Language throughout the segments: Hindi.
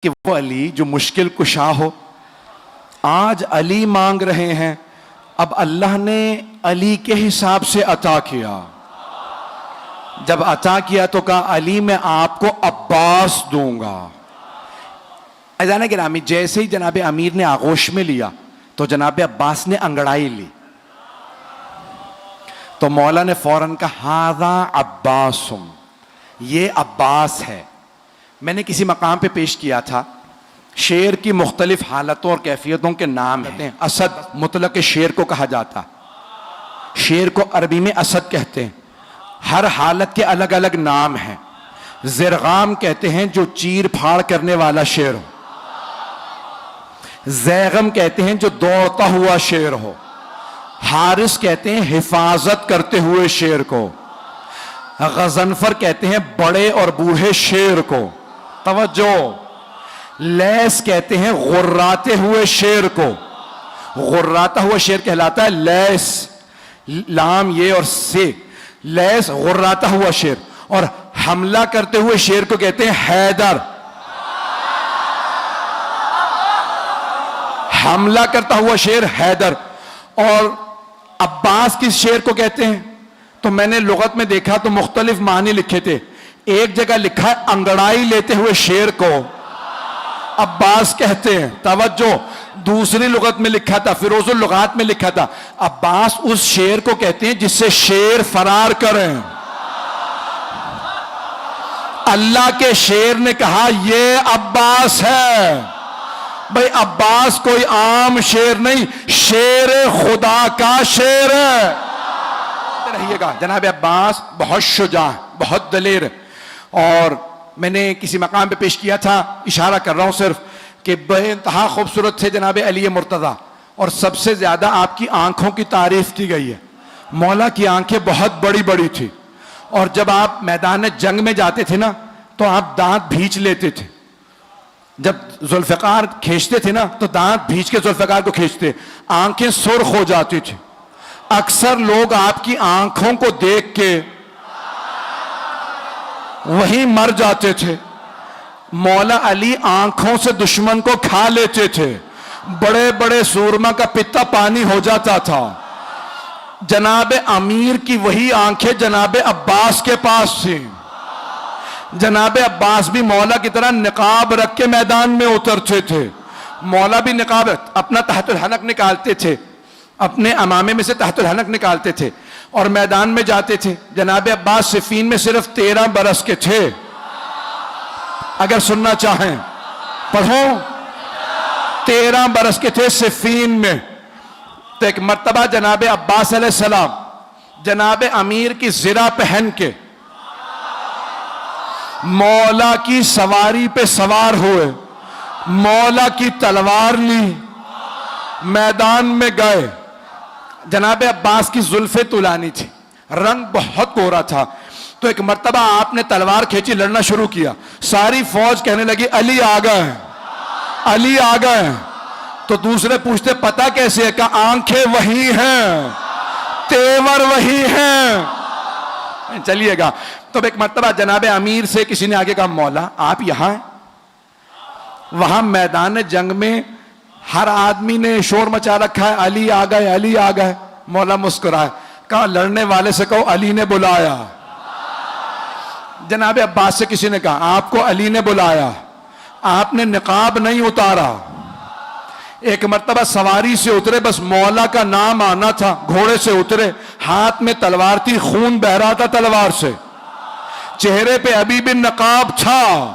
कि वो अली जो मुश्किल कुशा हो, आज अली मांग रहे हैं, अब अल्लाह ने अली के हिसाब से अता किया। जब अता किया तो कहा अली मैं आपको अब्बास दूंगा। अजान गिरामी, जैसे ही जनाब अमीर ने आगोश में लिया तो जनाब अब्बास ने अंगड़ाई ली, तो मौला ने फौरन कहा हादा अब्बासुम, ये अब्बास है। मैंने किसी मकाम पे पेश किया था, शेर की मुख्तलिफ हालतों और कैफियतों के नाम हैं। असद मुतलक शेर को कहा जाता, शेर को अरबी में असद कहते हैं। हर हालत के अलग अलग नाम हैं। ज़िरगाम कहते हैं जो चीर फाड़ करने वाला शेर हो, ज़ैगम कहते हैं जो दौड़ता हुआ शेर हो, हारिस कहते हैं हिफाजत करते हुए शेर को, गज़नफर कहते हैं बड़े और बूढ़े शेर को। तवज्जो, लैस कहते हैं गुर्राते हुए शेर को, गुर्राता हुआ शेर कहलाता है लैस, लाम ये और से, लैस गुर्राता हुआ शेर। और हमला करते हुए शेर को कहते हैं हैदर, हमला करता हुआ शेर हैदर। और अब्बास किस शेर को कहते हैं? तो मैंने लुगत में देखा तो मुख्तलिफ मानी लिखे थे। एक जगह लिखा है अंगड़ाई लेते हुए शेर को अब्बास कहते हैं, तवज्जो। दूसरी लुगत में लिखा था, फिरोजुल लुगात में लिखा था, अब्बास उस शेर को कहते हैं जिससे शेर फरार करें। अल्लाह के शेर ने कहा ये अब्बास है। भाई अब्बास कोई आम शेर नहीं, शेर खुदा का शेर है। रहिएगा, जनाब अब्बास बहुत शुजा, बहुत दलेर। और मैंने किसी मकाम पे पेश किया था, इशारा कर रहा हूं सिर्फ, कि बेइंतहा खूबसूरत थे जनाब अली मुर्तज़ा। और सबसे ज्यादा आपकी आंखों की तारीफ की गई है। मौला की आंखें बहुत बड़ी बड़ी थी, और जब आप मैदान जंग में जाते थे ना तो आप दांत भींच लेते थे। जब जुल्फ़िकार खींचते थे ना तो दांत भींच के जुल्फ़िकार को खींचते, आंखें सुर्ख हो जाती थी। अक्सर लोग आपकी आंखों को देख के वहीं मर जाते थे। मौला अली आंखों से दुश्मन को खा लेते थे। बड़े बड़े सूरमा का पित्ता पानी हो जाता था। जनाब अमीर की वही आंखें जनाब अब्बास के पास थी। जनाब अब्बास भी मौला की तरह निकाब रख के मैदान में उतरते थे। मौला भी निकाब अपना तहतुल हनक निकालते थे, अपने अमामे में से तहतुल हनक निकालते थे और मैदान में जाते थे। जनाब अब्बास सिफीन में सिर्फ 13 बरस के थे। अगर सुनना चाहें पढ़ो, 13 बरस के थे सिफीन में। तो एक मर्तबा जनाब अब्बास अलैहिस्सलाम जनाब अमीर की ज़िरा पहन के मौला की सवारी पे सवार हुए, मौला की तलवार ली, मैदान में गए। जनाब अब्बास की जुल्फे तुलानी थी, रंग बहुत गोरा था। तो एक मर्तबा आपने तलवार खींची, लड़ना शुरू किया। सारी फौज कहने लगी अली आ गए, अली आ गए। तो दूसरे पूछते पता कैसे है? कहा आंखें वही हैं, तेवर वही हैं। चलिएगा। तो एक मर्तबा जनाब अमीर से किसी ने आगे कहा मौला आप यहां हैं? वहां मैदान जंग में हर आदमी ने शोर मचा रखा है, अली आ गए, अली आ गए। मौला मुस्कुराए, कहा लड़ने वाले से कहो अली ने बुलाया। जनाब अब्बास से किसी ने कहा आपको अली ने बुलाया, आपने निकाब नहीं उतारा। एक मर्तबा सवारी से उतरे, बस मौला का नाम आना था, घोड़े से उतरे, हाथ में तलवार थी, खून बह रहा था तलवार से, चेहरे पे अभी भी नकाब था।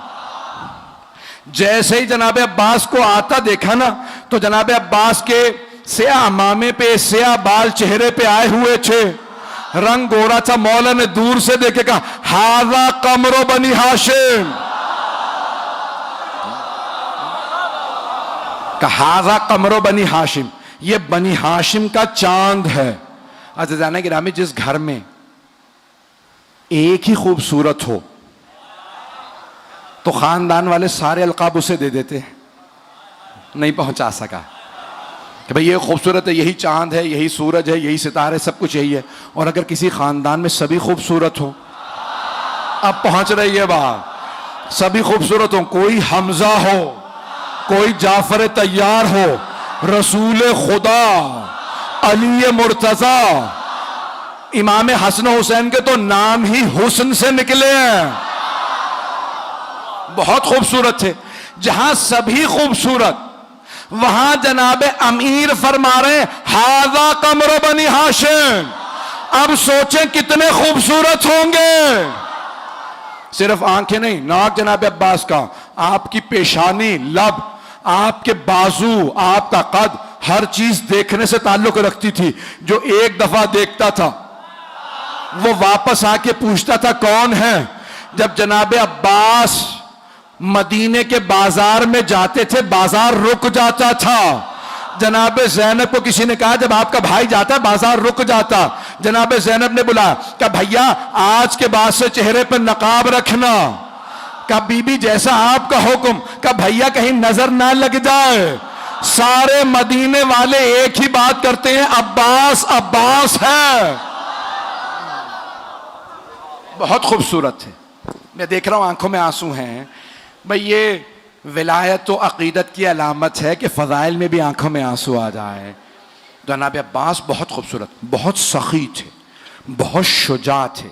जैसे ही जनाब अब्बास को आता देखा ना तो जनाब अब्बास के स्याह अमामे पे स्याह बाल चेहरे पे आए हुए थे, रंग गोरा था। मौला ने दूर से देखे कहा हाजा कमरो बनी हाशिम, हाजा कमरो बनी हाशिम, ये बनी हाशिम का चांद है। अज़ीज़ाना गिरामी, जिस घर में एक ही खूबसूरत हो तो खानदान वाले सारे अलकाब उसे दे देते हैं। नहीं पहुंचा सका कि भाई ये खूबसूरत है, यही चांद है, यही सूरज है, यही सितारे, सब कुछ यही है। और अगर किसी खानदान में सभी खूबसूरत हो, अब पहुंच रही है बात, सभी खूबसूरत हो, कोई हमजा हो, कोई जाफर तैयार हो, रसूल खुदा अली मुर्तजा, इमाम हसन हुसैन के तो नाम ही हुस्न से निकले हैं, बहुत खूबसूरत थे। जहां सभी खूबसूरत, वहां जनाबे अमीर फरमा रहे हाजा कमर बनी हाशिम। अब सोचें कितने खूबसूरत होंगे। सिर्फ आंखें नहीं, नाक जनाबे अब्बास का, आपकी पेशानी, लब, आपके बाजू, आपका कद, हर चीज देखने से ताल्लुक रखती थी। जो एक दफा देखता था वो वापस आके पूछता था कौन है। जब जनाबे अब्बास मदीने के बाजार में जाते थे, बाजार रुक जाता था। जनाबे ज़ैनब को किसी ने कहा जब आपका भाई जाता बाजार रुक जाता। जनाबे ज़ैनब ने बोला कि भैया आज के बाद से चेहरे पर नकाब रखना। का बीबी जैसा आपका हुक्म। का भैया कहीं नजर ना लग जाए। सारे मदीने वाले एक ही बात करते हैं, अब्बास अब्बास है। बहुत खूबसूरत थे। मैं देख रहा हूं आंखों में आंसू हैं। भाई ये विलायत तो अकीदत की अलामत है कि फ़ज़ाइल में भी आंखों में आंसू आ जाए। जनाब अब्बास बहुत खूबसूरत, बहुत सखी थे, बहुत शुजा थे।